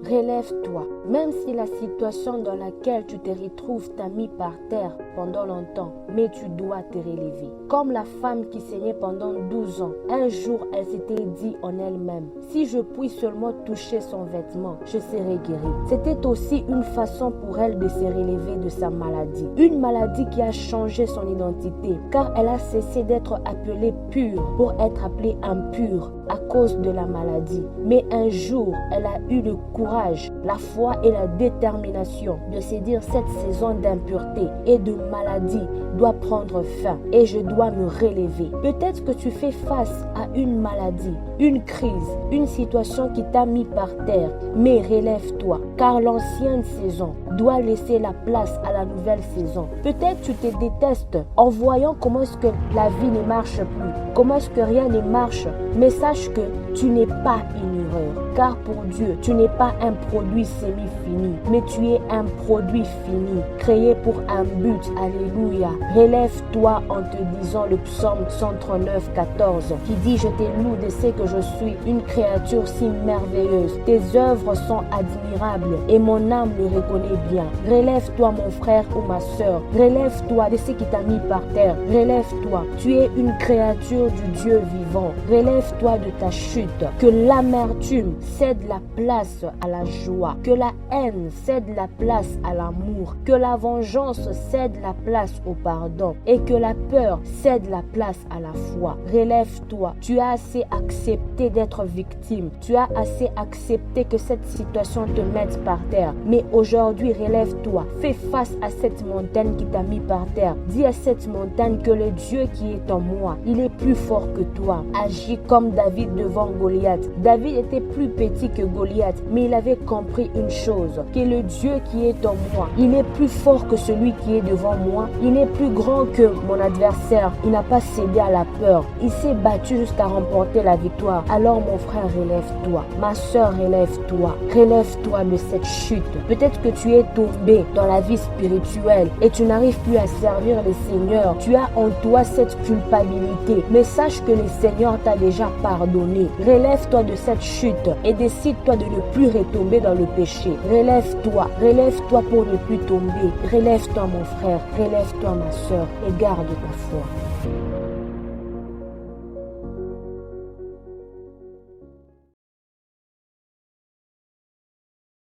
Relève-toi. Même si la situation dans laquelle tu te retrouves t'a mis par terre pendant longtemps, mais tu dois te relever. Comme la femme qui saignait pendant 12 ans, un jour elle s'était dit en elle-même, si je puis seulement toucher son vêtement, je serai guérie. C'était aussi une façon pour elle de se relever de sa maladie. Une maladie qui a changé son identité, car elle a cessé d'être appelée pure pour être appelée impure à cause de la maladie. Mais un jour, elle a eu le courage, la foi et la détermination de se dire cette saison d'impureté et de maladie doit prendre fin et je dois me relever. Peut-être que tu fais face à une maladie, une crise, une situation qui t'a mis par terre, mais relève-toi, car l'ancienne saison doit laisser la place à la nouvelle saison. Peut-être tu te détestes en voyant comment est-ce que la vie ne marche plus, comment est-ce que rien ne marche, mais sache que tu n'es pas une erreur, car pour Dieu, tu n'es pas un produit semi-fini, mais tu es un produit fini, créé pour un but. Alléluia. Relève-toi en te disant le psaume 139, 14, qui dit « Je te loue de ce que je suis, une créature si merveilleuse. Tes œuvres sont admirables et mon âme le reconnaît bien. Relève-toi mon frère ou ma sœur. Relève-toi de ce qui t'a mis par terre. Relève-toi. Tu es une créature du Dieu vivant. Relève-toi de ta chute. Que l'amertume cède la place à la joie. Que la haine cède la place à l'amour. Que la vengeance cède la place au pardon. Et que la peur cède la place à la foi. Relève-toi. Tu as assez accepté d'être victime. Tu as assez accepté que cette situation te mette par terre. Mais aujourd'hui, relève-toi. Fais face à cette montagne qui t'a mis par terre. Dis à cette montagne que le Dieu qui est en moi, il est plus fort que toi. Agis comme David devant Goliath. David était plus petit que Goliath, mais il avait compris une chose, que le Dieu qui est en moi, il est plus fort que celui qui est devant moi. Il est plus grand que mon adversaire. Il n'a pas cédé à la peur. Il s'est battu jusqu'à remporter la victoire. Alors mon frère, relève-toi. Ma soeur, relève-toi. Relève-toi de cette chute. Peut-être que tu es tombé dans la vie spirituelle et tu n'arrives plus à servir le Seigneur. Tu as en toi cette culpabilité. Mais sache que le Seigneur t'a déjà pardonné. Relève-toi de cette chute et décide-toi de ne plus retomber dans le péché. Relève-toi. Relève-toi pour ne plus tomber. Relève-toi mon frère. Relève-toi ma soeur et garde ta foi.